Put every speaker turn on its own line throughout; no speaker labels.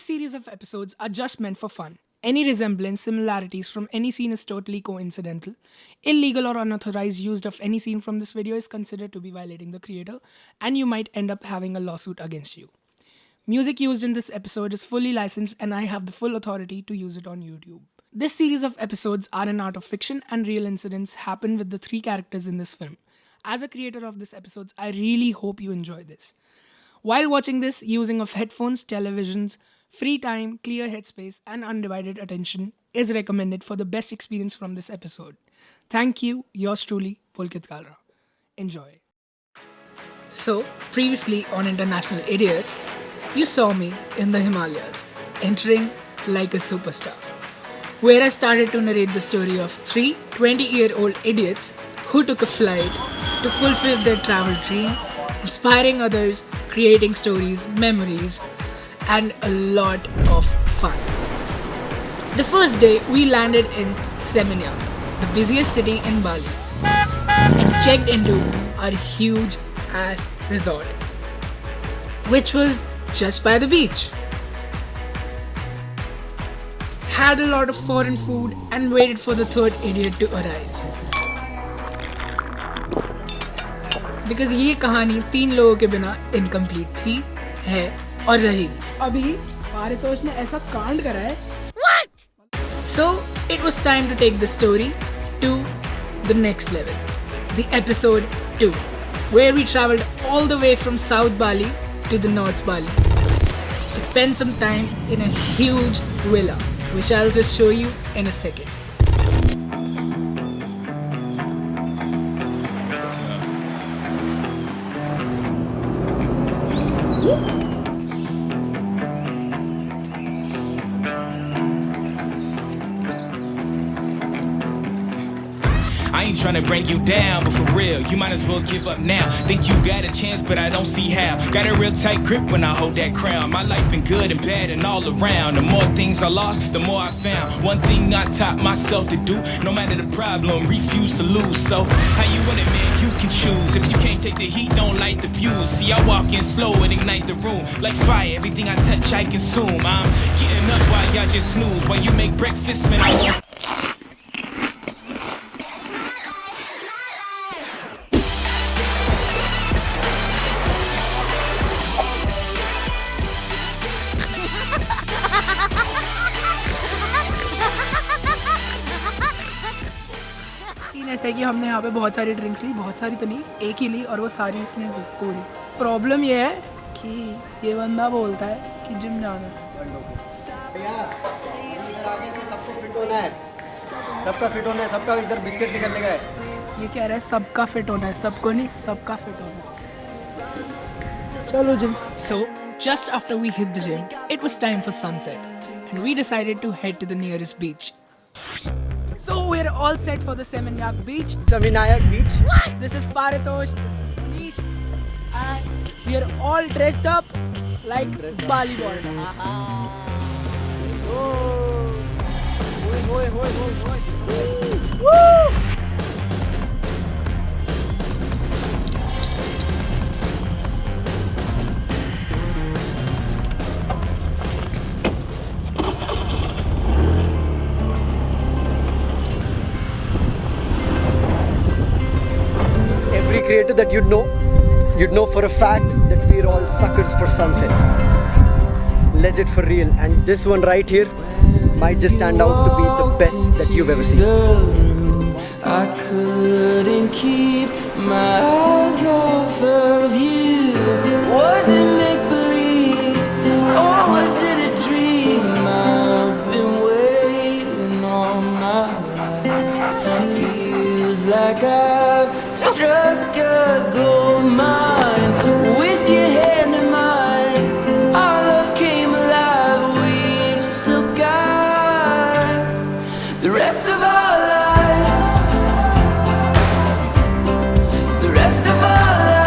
This series of episodes are just meant for fun. Any resemblance, similarities from any scene is totally coincidental. Illegal or unauthorized use of any scene from this video is considered to be violating the creator, and you might end up having a lawsuit against you. Music used in this episode is fully licensed, and I have the full authority to use it on YouTube. This series of episodes are an art of fiction, and real incidents happen with the three characters in this film. As a creator of these episodes, I really hope you enjoy this. While watching this, using of headphones, televisions, free time, clear headspace, and undivided attention is recommended for the best experience from this episode. Thank you, yours truly, Pulkit Kalra. Enjoy. So, previously on International Idiots, you saw me in the Himalayas, entering like a superstar, where I started to narrate the story of three 20-year-old idiots who took a flight to fulfill their travel dreams, inspiring others, creating stories, memories, and a lot of fun. The first day, we landed in Seminyak, the busiest city in Bali, and checked into our huge ass resort, which was just by the beach. Had a lot of foreign food and waited for the third idiot to arrive. Because ये कहानी 3 लोगों के बिना incomplete थी, है और रहेगी. अभी पारितोष ने ऐसा कांड करा है. So it was time to take the story to the next level. The episode 2, where we traveled all the way from South Bali to the North Bali to spend some time in a huge villa, which I'll just show you in a second.
I ain't tryna bring you down, but for real, you might as well give up now. Think you got a chance, but I don't see how. Got a real tight grip when I hold that crown. My life been good and bad and all around. The more things I lost, the more I found. One thing I taught myself to do, no matter the problem, refuse to lose. So, how you want it, man? You can choose. If you can't take the heat, don't light the fuse. See, I walk in slow and ignite the room. Like fire, everything I touch, I consume. I'm getting up while y'all just snooze. While you make breakfast, man, I want...
ऐसा है कि हमने यहाँ पे बहुत सारी drinks ली, बहुत सारी तो नहीं, एक ही ली, और वो सारी इसने पूरी. प्रॉब्लम ये है कि ये बंदा बोलता है कि जिम जाना है.
सबका फिट होना है, सबका इधर बिस्किट निकलने का है.
ये कह रहा है सबका फिट होना है, सबको नहीं, सबका फिट होना है. चलो gym. So just after we hit the gym, it was time for sunset, and we decided to head to the nearest beach. So we're all set for the Seminyak beach.
Seminyak beach.
This is Paritosh, Manish, and we are all dressed up like Bali boys.
Every creator that you'd know for a fact that we're all suckers for sunsets. Legit for real. And this one right here might just stand out to be the best that you've ever seen.
I couldn't keep my eyes off of you. Was it make-believe or was it a dream? I've been waiting all my life. Feels like I've struck a gold mine. With your hand in mine, our love came alive. We've still got the rest of our lives. The rest of our lives.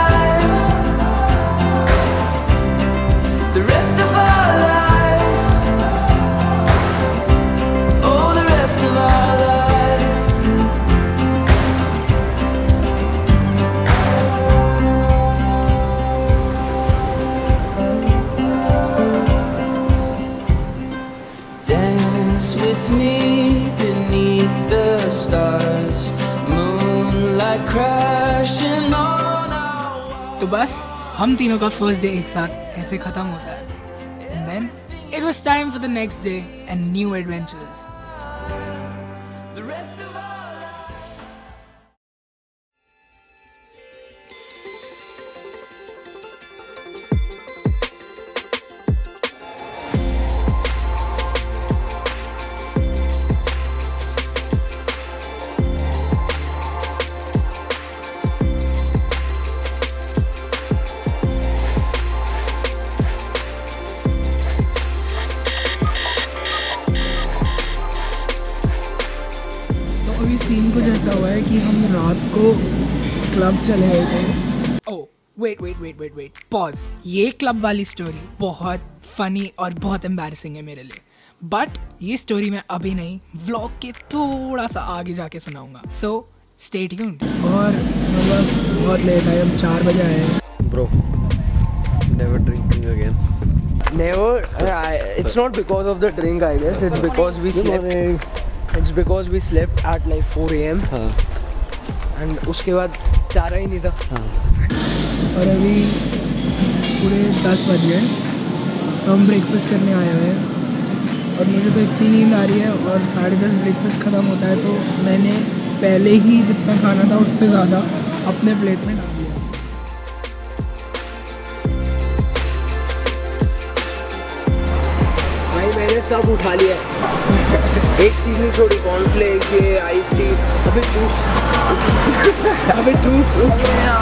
तो बस हम तीनों का first day एक साथ ऐसे खत्म होता है and then it was time for the next day and new adventures. अभी सीन कुछ ऐसा हुआ है कि हम रात को क्लब चले गए थे. Oh wait pause. ये क्लब वाली स्टोरी बहुत फनी और बहुत एम्बैरेसिंग है मेरे लिए, बट ये स्टोरी मैं अभी नहीं, व्लॉग के थोड़ा सा आगे जाके सुनाऊंगा. So stay tuned. और मतलब बहुत लेट है, हम 4 बजे आए हैं.
Bro, never drinking again.
Never. It's not because of the drink, I guess. It's because we slept. It's because we slept at like 4 a.m. And उसके बाद चारा ही नहीं था.
और अभी पूरे 10 बज गए, तो हम ब्रेकफास्ट करने आए हुए हैं और मुझे तो इतनी नींद आ रही है और 10:30 ब्रेकफास्ट ख़त्म होता है, तो मैंने पहले ही जितना खाना था उससे ज़्यादा अपने प्लेट में डाल दिया.
भाई मैंने सब उठा लिया. एक चीज़ नहीं छोड़ी. कॉर्नफ्लेक्स, ये आइस टी, अभी जूस मिल गया.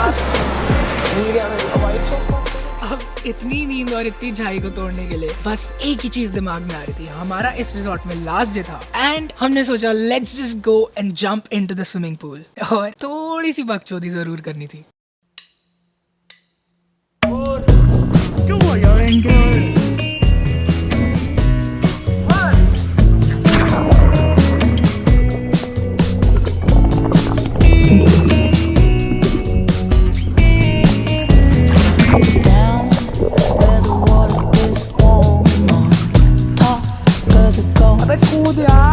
अब इतनी नींद और इतनी झाई को तोड़ने के लिए बस एक ही चीज दिमाग में आ रही थी. हमारा इस रिजॉर्ट में लास्ट डे था एंड हमने सोचा let's just go and jump into the swimming pool. और थोड़ी सी बकचोदी जरूर करनी थी. कूद यार.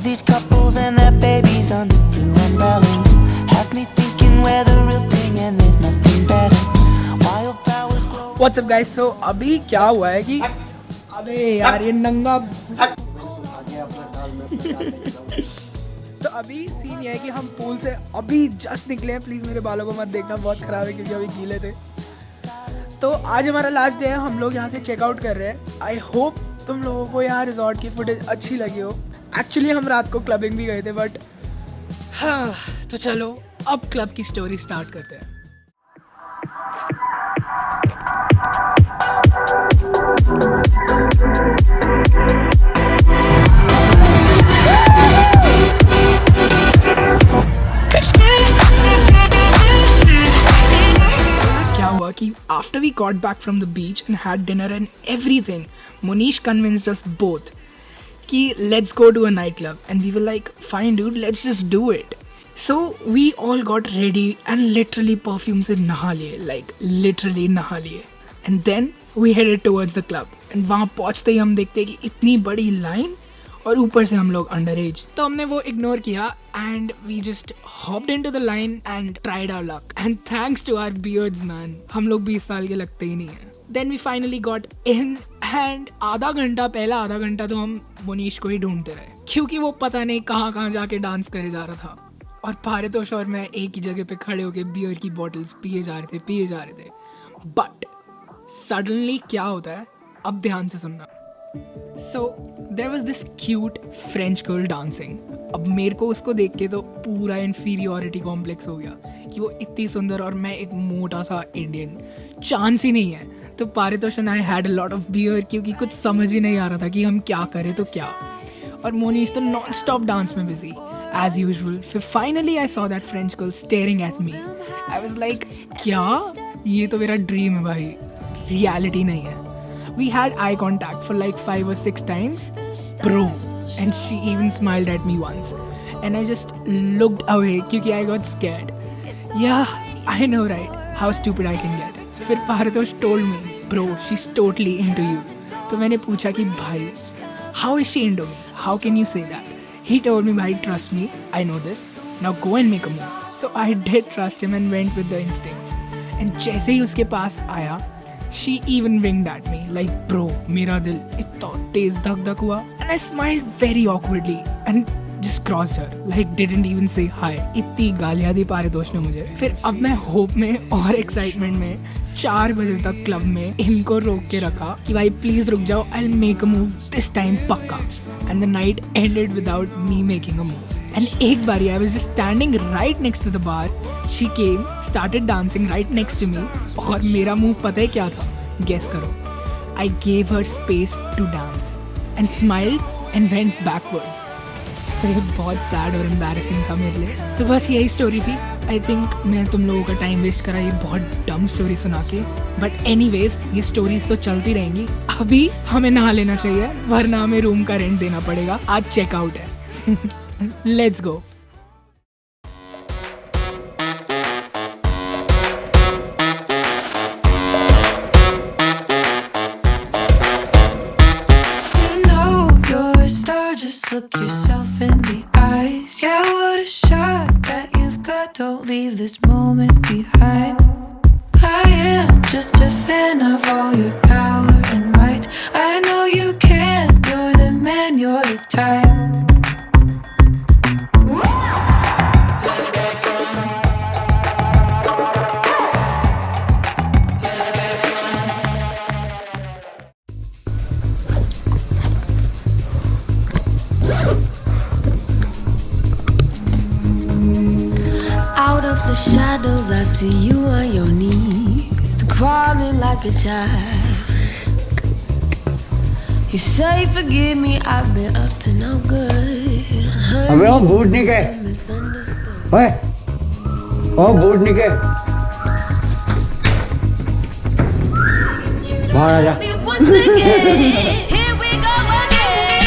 These couples and their babies under blue umbrellas have me thinking we're the real thing and there's nothing better. Wild flowers grow.
What's up guys? So अभी क्या हुआ है कि अबे यार ये नंगा. तो अभी सीन ये है कि हम पूल से अभी जस्ट निकले हैं. प्लीज़ मेरे बालों को मत देखना, बहुत ख़राब है क्योंकि अभी गीले थे. तो आज हमारा लास्ट डे है, हम लोग यहाँ से चेकआउट कर रहे हैं. आई होप तुम लोगों को यहाँ रिजॉर्ट की फुटेज अच्छी लगी हो. एक्चुअली हम रात को क्लबिंग भी गए थे, बट हाँ, तो चलो अब क्लब की स्टोरी स्टार्ट करते हैं. क्या हुआ कि after we got back from the beach and had dinner and everything, Monish convinced us both कि let's go to a nightclub, and we were like fine dude, let's just do it. So we all got ready and literally perfume से नहा लिए, like literally नहा लिए, and then we headed towards the club. and वहाँ पहुँचते ही हम देखते कि इतनी बड़ी लाइन और ऊपर से हम लोग अंडर एज, तो हमने वो इग्नोर किया and we just hopped into the line and tried our luck. And thanks to our beards man, हम लोग 20 साल के लगते ही नहीं हैं. Then we finally got in and पहला आधा घंटा तो हम मोनीश को ही ढूंढते रहे, क्योंकि वो पता नहीं कहाँ कहाँ जाके डांस करे जा रहा था. और पारितोष और मैं एक ही जगह पे खड़े होके बियर की बॉटल्स पिए जा रहे थे. बट सडनली क्या होता है, अब ध्यान से सुनना. So there was this cute French girl dancing. अब मेरे को उसको देख के तो पूरा इन्फीरियोरिटी कॉम्प्लेक्स हो गया कि वो इतनी सुंदर और मैं एक मोटा सा इंडियन, चांस ही नहीं है. तो Paritosh and I had a lot of beer, क्योंकि कुछ समझ ही नहीं आ रहा था कि हम क्या करें तो क्या. और मोनीश तो नॉन स्टॉप डांस में बिजी एज यूजुअल. फिर finally I saw that French girl staring at me. I was like क्या, ये तो मेरा ड्रीम है भाई, रियलिटी नहीं है. We had eye contact for like 5 or 6 times. Bro, and she even smiled at me once. And I just looked away because I got scared. Yeah, I know, right? How stupid I can get. फिर Partosh told me, bro, she's totally into you. तो मैंने पूछा कि भाई, how is she into me? How can you say that? He told me, भाई, trust me, I know this. Now go and make a move. So I did trust him and went with the instinct. And जैसे ही उसके पास आया, she even winked at me like, bro, मेरा दिल इतना तेज धक धक हुआ. And I smiled very awkwardly and just crossed her, like didn't even say hi. इतनी गालियाँ दी पारितोष ने मुझे. फिर अब मैं होप में और एक्साइटमेंट में 4 बजे तक क्लब में इनको रोक के रखा कि भाई प्लीज रुक जाओ, I'll make a move this time पक्का. And the night ended without me making a move. And एक बारी I was just standing right next to the bar. She came, started dancing right next to me. और मेरा move पता है क्या था? Guess करो. I gave her space to dance and smiled and went backwards. तो ये बहुत सैड और एम्बैरेसिंग था मेरे लिए. तो बस यही स्टोरी थी. आई थिंक मैं तुम लोगों का टाइम वेस्ट करा ये बहुत डम स्टोरी सुना के. बट एनीवेज ये स्टोरीज तो चलती रहेंगी. अभी हमें नहा लेना चाहिए वरना हमें रूम का रेंट देना पड़ेगा. आज चेकआउट है. Let's go.
Look yourself in the eyes. Yeah, what a shot that you've got. Don't leave this moment behind. I am just a fan of all your power and might. I know you can. You're the man, you're the type.
Out of the shadows, I see you on your knees, crawling like a child. You say forgive me, I've been up to no good.
अबे ओ भूत निके. ओए, ओ भूत निके. बाहर आ जा.
Once again, here we go again.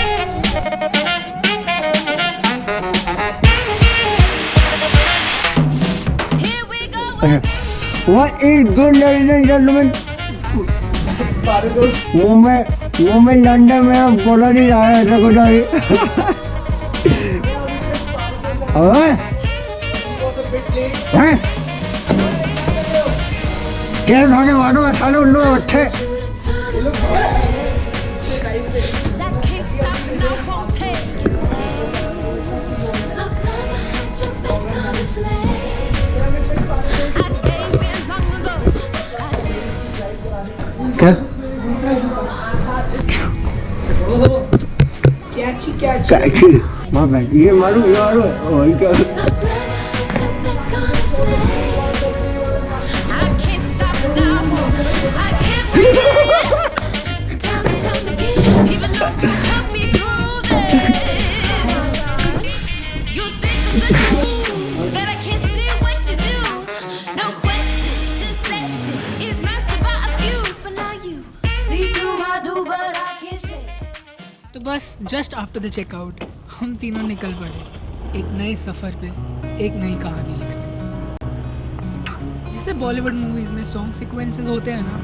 Here we go again.
What is good, ladies and gentlemen? वो मैं लंदन में बोला नहीं रहा है ऐसा कुछ अभी. क्या भागे मारो मैं साले उल्लू अच्छे. कैची माँ बहन ये मारू और क्या.
I can't stop now. I can't resist. Tell me, even though you put me through this, you think I'm such a fool that I can't see what you do. No question, deception is mastered by a few, but not you. See through my do, but I can't shake.
तो बस just after the checkout हम तीनों निकल पड़े एक नए सफ़र पे, एक नई कहानी लिखने. जैसे बॉलीवुड मूवीज़ में सॉन्ग सीक्वेंसेस होते हैं ना,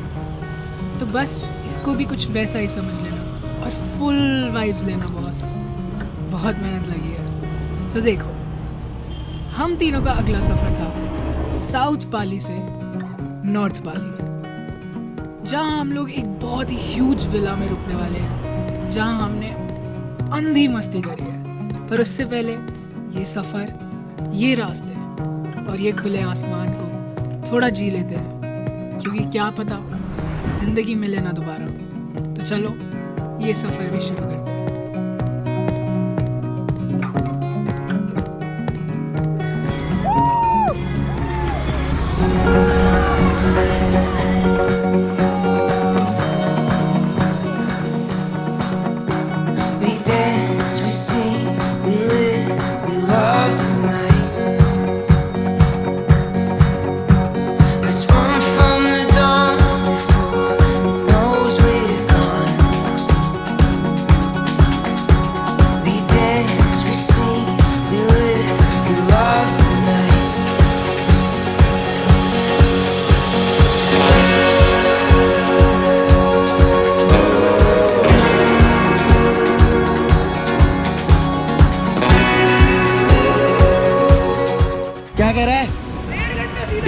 तो बस इसको भी कुछ वैसा ही समझ लेना और फुल वाइब्स लेना. बॉस बहुत मेहनत लगी है. तो देखो, हम तीनों का अगला सफ़र था साउथ पाली से नॉर्थ पाली, जहाँ हम लोग एक बहुत ही ह्यूज विला में रुकने वाले हैं, जहाँ हमने अंधी मस्ती करी है. पर उससे पहले ये सफ़र, ये रास्ते और ये खुले आसमान को थोड़ा जी लेते हैं, क्योंकि क्या पता ज़िंदगी मिले ना दोबारा. तो चलो ये सफ़र भी शुरू करते हैं.
We dance, we sing, we live, we love tonight. Let's run from the dawn before it knows we're gone.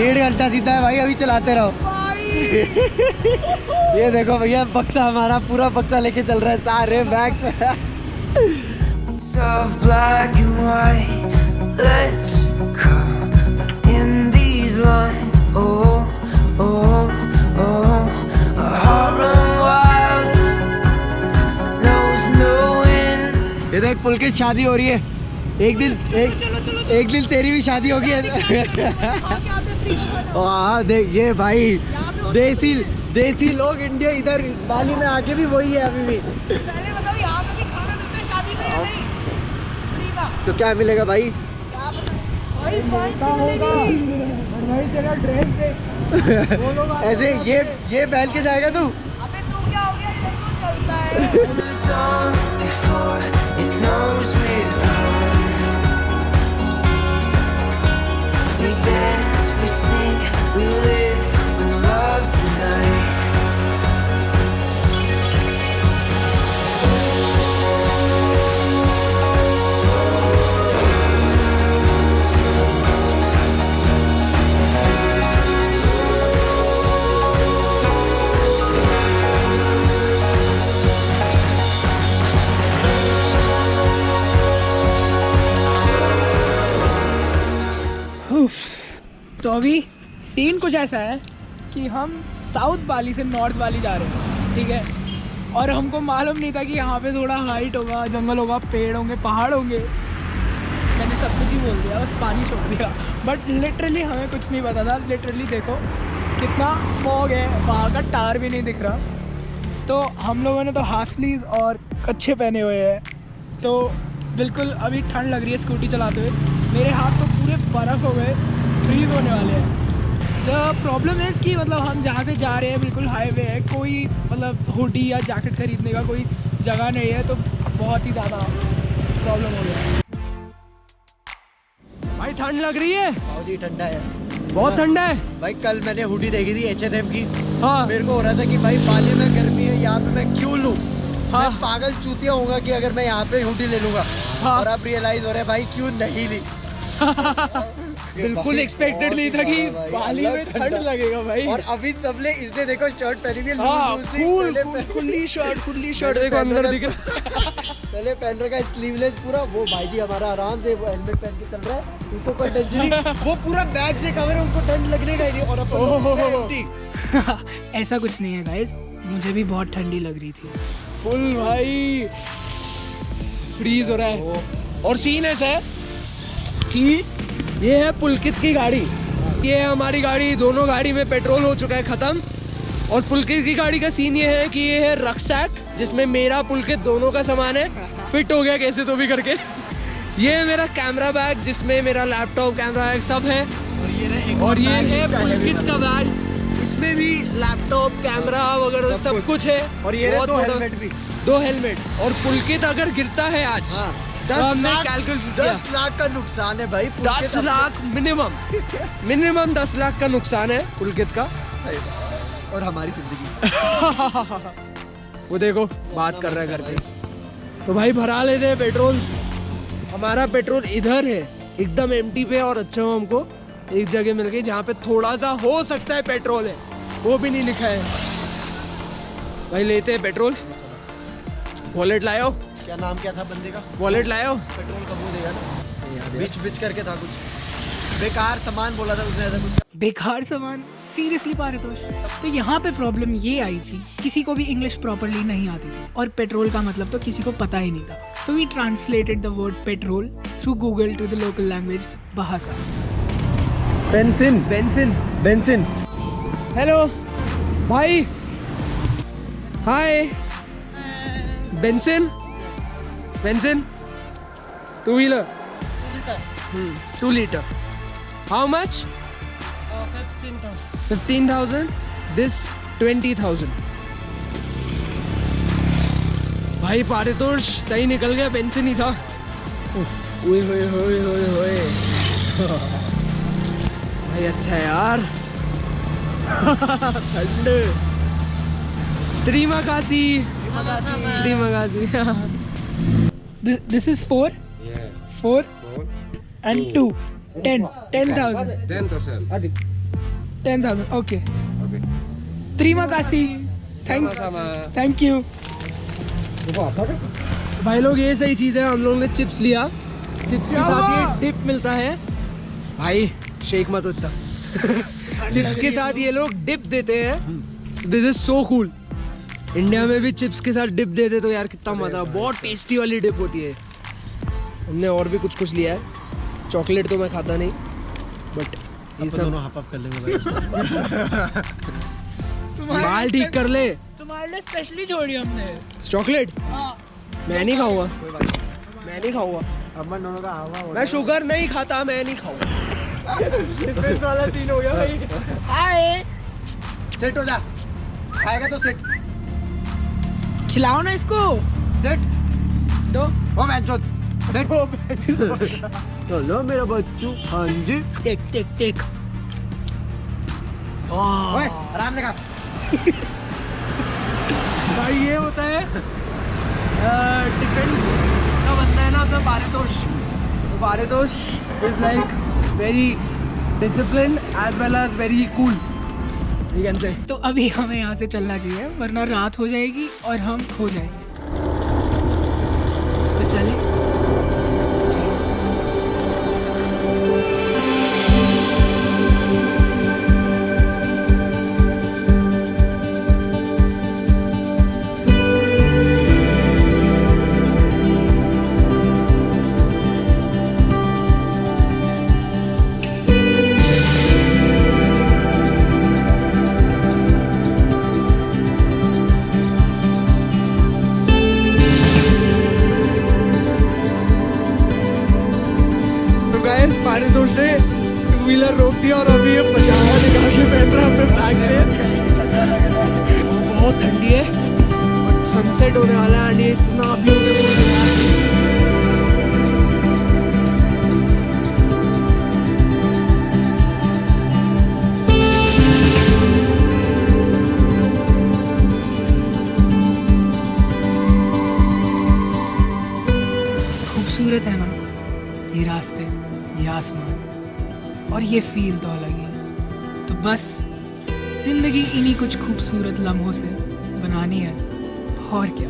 1.5 घंटा सीधा है भाई, अभी चलाते रहो। ये देखो भैया, बक्सा हमारा पूरा बक्सा लेके चल रहा है, सारे bag.
Of black and white, let's come in these lines. Oh, oh, oh, a heart run wild, knows no end.
ये देख पुलकित शादी हो रही है, एक दिन तेरी भी शादी होगी। हाँ देख ये भाई, देसी लोग इंडिया इधर बाली में आके भी वही है अभी भी। तो क्या मिलेगा भाई? ऐसे ये बैल के जाएगा तू?
Before it knows we're on, we dance, we sing, we live, we love tonight.
तो अभी सीन कुछ ऐसा है कि हम साउथ बाली से नॉर्थ बाली जा रहे हैं, ठीक है। और हमको मालूम नहीं था कि यहाँ पे थोड़ा हाइट होगा, जंगल होगा, पेड़ होंगे, पहाड़ होंगे। मैंने सब कुछ ही बोल दिया, बस पानी छोड़ दिया। बट लिटरली हमें कुछ नहीं पता था। लिटरली देखो कितना फॉग है, वहाँ का टार भी नहीं दिख रहा। तो हम लोगों ने तो हाफ स्लीव्स और कच्छे पहने हुए हैं, तो बिल्कुल अभी ठंड लग रही है स्कूटी चलाते हुए। मेरे हाथ तो पूरे बर्फ़ हो गए, फ्रीज होने वाले हैं। द प्रॉब्लम है कि मतलब हम जहाँ से जा रहे हैं बिल्कुल हाईवे है, कोई मतलब हुडी या जैकेट खरीदने का कोई जगह नहीं है, तो बहुत ही ज़्यादा प्रॉब्लम हो गया।
भाई ठंड लग रही है,
बहुत ही ठंडा है,
बहुत ठंडा है
भाई। कल मैंने हुडी देखी थी H&M की।
हाँ
मेरे को हो रहा था कि भाई बाली में गर्मी है, यहाँ पे मैं क्यों लूँ?
हाँ।
मैं पागल चूतिया होगा कि अगर मैं यहाँ पे हुडी ले लूँगा।
हाँ।
और अब रियलाइज हो रहा है भाई क्यों नहीं ली।
बिल्कुल एक्सपेक्टेड नहीं था कि बाली में ठंड लगेगा भाई।
और अभी सबने इसने देखो शर्ट पहनी हुई है,
हाँ,
लूज सी,
खुली शर्ट देखो अंदर दिख रहा।
पहले पहन रखा है स्लीवलेस पूरा। वो भाई जी हमारा आराम से वो हेलमेट पहन के चल रहा है, उनको कोई टेंशन नहीं। वो पूरा बैग से कवर है, उनको ठंड लगने का ही नहीं। और अपन
ऐसा कुछ नहीं है गाइस, मुझे भी बहुत ठंडी लग रही थी।
फुल भाई फ्रीज हो रहा है। और सीन ऐसा है कि ये है पुलकित की गाड़ी, ये है हमारी गाड़ी। दोनों गाड़ी में पेट्रोल हो चुका है खत्म। और पुलकित की गाड़ी का सीन ये है कि ये है रक्सैक, जिसमें मेरा पुलकित दोनों का सामान है, फिट हो गया कैसे तो भी करके। ये है मेरा कैमरा बैग, जिसमें मेरा लैपटॉप, कैमरा बैग सब है। और ये है पुलकित का बैग, इसमें भी लैपटॉप, कैमरा वगैरह सब कुछ है।
और ये
बहुत
दो
बड़ा-
हेलमेट भी,
2 हेलमेट। और पुलकित अगर गिरता है आज, तो हमने कैलकुलेट किया
10 लाख का नुकसान है भाई।
10 लाख मिनिमम 10 लाख का नुकसान है पुलकित का।
और हमारी जिंदगी।
वो देखो बात कर रहा है घर पे। तो भाई भरा लेते हैं पेट्रोल। हमारा पेट्रोल इधर है एकदम एम्प्टी पे। और अच्छा हो हमको एक जगह मिल गई जहाँ पे थोड़ा सा हो सकता है पेट्रोल है, वो भी नहीं लिखा है। भाई लेते हैं पेट्रोल। वॉलेट लायो?
क्या नाम क्या था बंदे का?
वॉलेट लायो?
पेट्रोल कब वो देगा ना, बिच करके था कुछ बेकार सामान बोला था उसने, ऐसा कुछ।
बेकार सामान? सीरियसली पारितोष? तो यहाँ पे प्रॉब्लम ये आई थी, किसी को भी इंग्लिश प्रॉपर्ली नहीं आती थी और पेट्रोल का मतलब तो किसी को पता ही नहीं था। So we translated the word petrol through Google to the local language भाषा।
बेंसिन।
हेलो भाई, hi. Benzine 2 wheeler 2 liter. How much? 15,000. This 20,000. भाई पारितोष सही निकल गया, बेंसिन ही था। ओए होए भाई अच्छा है यार। ठंड। त्रिमाकासी।
This is 4 and 2 10,000.
10,000.
10,000. Okay. Terima kasih. Thank you.
भाई लोग ये सही चीज है, हम लोग ने चिप्स लिया, चिप्स के साथ ये डिप मिलता है भाई, शेक मत होता चिप्स के साथ ये लोग डिप देते हैं, this is so cool. India में भी चिप्स के साथ डिप देते तो यार कितना मजा, बहुत टेस्टी वाली डिप होती है। हमने और भी कुछ लिया है, चॉकलेट तो मैं खाता नहीं, बट ये सब
हाफ कर लेंगे।
बाल ठीक कर ले।
तुम्हारे लिए स्पेशली छोड़ी हमने
चॉकलेट मैं नहीं खाऊंगा, मैं नहीं खाऊंगा,
अपन दोनों का हवा हो
मैं शुगर नहीं खाता, मैं नहीं खाऊंगा। डिफरेंस वाला सीन हो गया भाई।
हाय,
सेट हो जा, खाएगा तो सेट
खिलाओ ना इसको।
सेट
दो।
ओ मैं जो चलो मेरा बच्चू। हाँ जी,
टेक।
ओए आराम से खा।
भाई ये होता है डिफेंस का बनता है ना अपना पारितोष, तो Paritosh is like very discipline as well as very cool, you can say.
तो अभी हमें यहाँ से चलना चाहिए, वरना रात हो जाएगी और हम खो जाएंगे। तो चले।
पारितोष ने टू व्हीलर रोक दिया और अभी ये पजामा निकाल के पहन रहा है अपने बैग से। बहुत ठंडी है, सनसेट होने वाला है, ये इतना ब्यूटीफुल है।
खूबसूरत है ना ये रास्ते, ये आसमान और ये फील तो अलग ही है। तो बस जिंदगी इन्हीं कुछ खूबसूरत लम्हों से बनानी है, और क्या।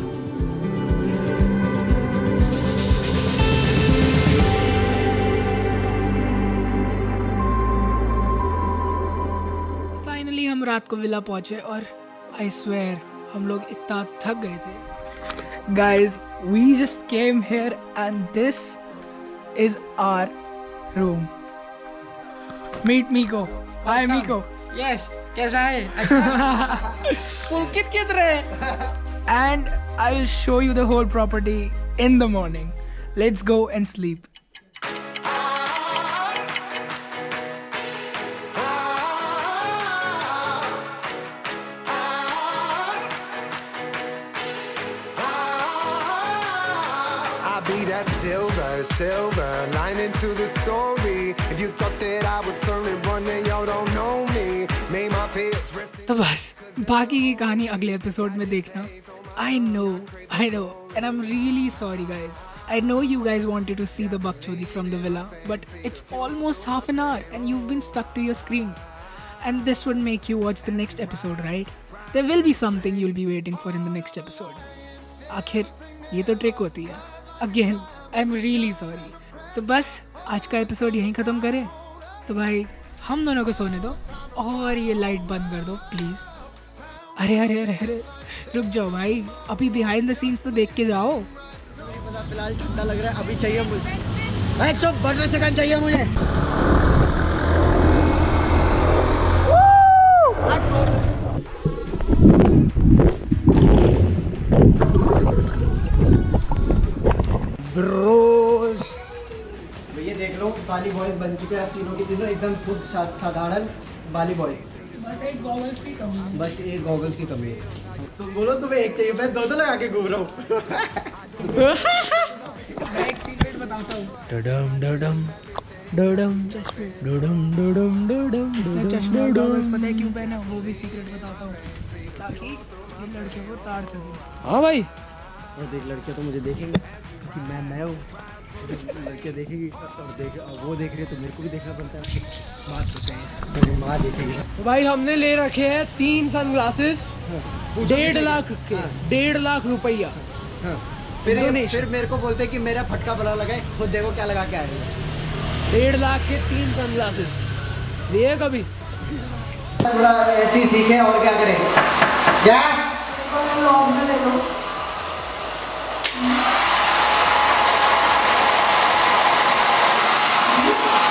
फाइनली हम रात को विला पहुंचे और आई स्वेयर हम लोग इतना थक गए थे। Guys, we just came here and this is our room. Meet Miko. Hi Miko.
Yes, कैसा है?
पुलकित किधर है? And I will show you the whole property in the morning. Let's go and sleep.
Be that silver lining to the story. If you thought that I would turn and run, then y'all don't know me. Made my fears rest.
तो बस बाकी की कहानी अगले episode में देखना। I know, and I'm really sorry guys. I know you guys wanted to see the Bakchodi from the villa, but it's almost half an hour and you've been stuck to your screen. And this would make you watch the next episode, right? There will be something you'll be waiting for in the next episode. आखिर ये तो trick होती है। Again, I'm really sorry. तो बस आज का episode यहीं ख़त्म करें। तो भाई हम दोनों को सोने दो और ये लाइट बंद कर दो प्लीज़। अरे रुक जाओ भाई, अभी बिहाइंड द सीन्स तो देख के जाओ।
फिलहाल ठंडा लग रहा है, अभी चाहिए मुझे। चुप, बटर चिकन चाहिए मुझे।
ब्रोस,
भैया देख लो, बाली बॉयज बन चुके हैं तीनों के तीनों, एकदम खुद साधारण बाली बॉयज। बस एक गॉगल्स की कमी है। तुम बोलो तुम्हें एक चाहिए, मैं दो लगा के घूम रहा हूँ। मैं एक सीक्रेट बताता हूँ।
चश्मा पता है क्यों पहना, वो भी सीक्रेट बताता हूँ, ताकि ये लड़कियों को ताड़ सके।
हाँ भाई,
और देख लड़कियाँ तो मुझे देखेंगे क्योंकि मैं हूँ लड़के देखेगी और वो देख रही है तो मेरे को भी देखना पड़ता है।
बात तो सही है।
मेरी माँ देखेगी ना।
तो भाई हमने ले रखे हैं 3 सनग्लासेस 1.5 लाख के, 1.5 लाख रुपया।
हाँ। फिर मेरे को बोलते कि मेरा फटका बड़ा लगा है, खुद देखो क्या लगा के आ रही है।
1.5 लाख के 3 सनग्लासेस लिए कभी?
थोड़ा ऐसे ही सीखे और क्या करें। क्या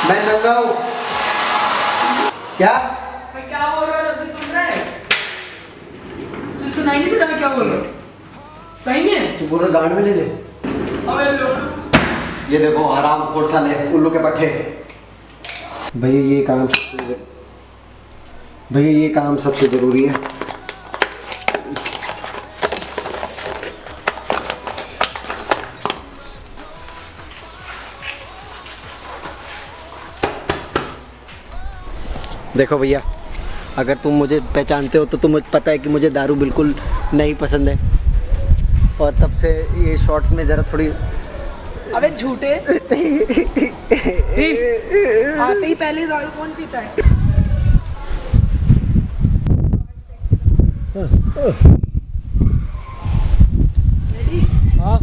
मैं नंगा हूँ क्या?
मैं क्या बोल रहा हूँ जब से सुन रहा है? तुझे सुनाई नहीं दे रहा मैं क्या बोल रहा हूँ? सही में?
तू पूरा गार्ड में ले ले।
अबे लोड।
ये देखो आराम खोड़ साले उल्लू के पट्टे। भैया ये काम सबसे जरूरी है। देखो भैया, अगर तुम मुझे पहचानते हो तो तुम्हें पता है कि मुझे दारू बिल्कुल नहीं पसंद है, और तब से ये शॉर्ट्स में ज़रा थोड़ी।
अबे झूठे। आते ही पहले दारू कौन पीता है?
हाँ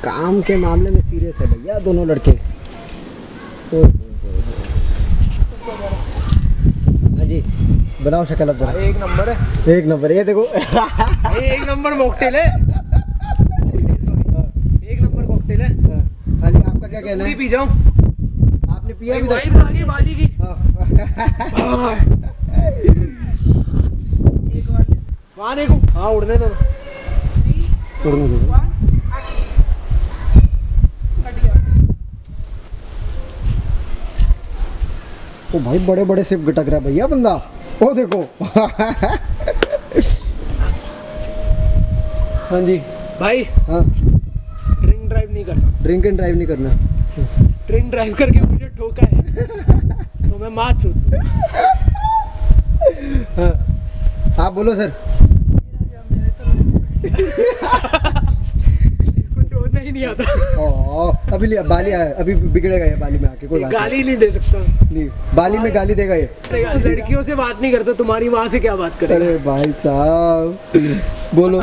काम के मामले में सीरियस है भैया दोनों लड़के। हाँ जी बनाओ शक्ल अब जरा।
एक नंबर है,
एक नंबर। ये देखो
एक नंबर मॉकटेल है, एक नंबर कॉकटेल है।
हाँ जी आपका क्या कहना
पूरी
है?
पी जाऊं?
आपने पिया भी
वाइब्स आ गई बाली की। वहाँ देखो, हाँ उड़ने दो।
उड़ने दो। तो भाई बड़े बड़े सिप गटक रहा है भैया बंदा। ओ देखो हाँ जी
भाई
हाँ।
ड्रिंक ड्राइव नहीं करना,
ड्रिंक एंड ड्राइव नहीं करना।
ड्रिंक ड्राइव करके मुझे ठोका है तो मैं मार छूट।
हाँ। आप बोलो सर।
इसको छोड़ना ही नहीं आता।
अभी बाली आया, अभी बिगड़ेगा ये बाली में आके। कोई बात
गाली नहीं दे सकता
नहीं, बाली में गाली देगा ये।
लड़कियों से बात नहीं करता, तुम्हारी माँ से क्या बात करेगा?
अरे भाई साहब बोलो।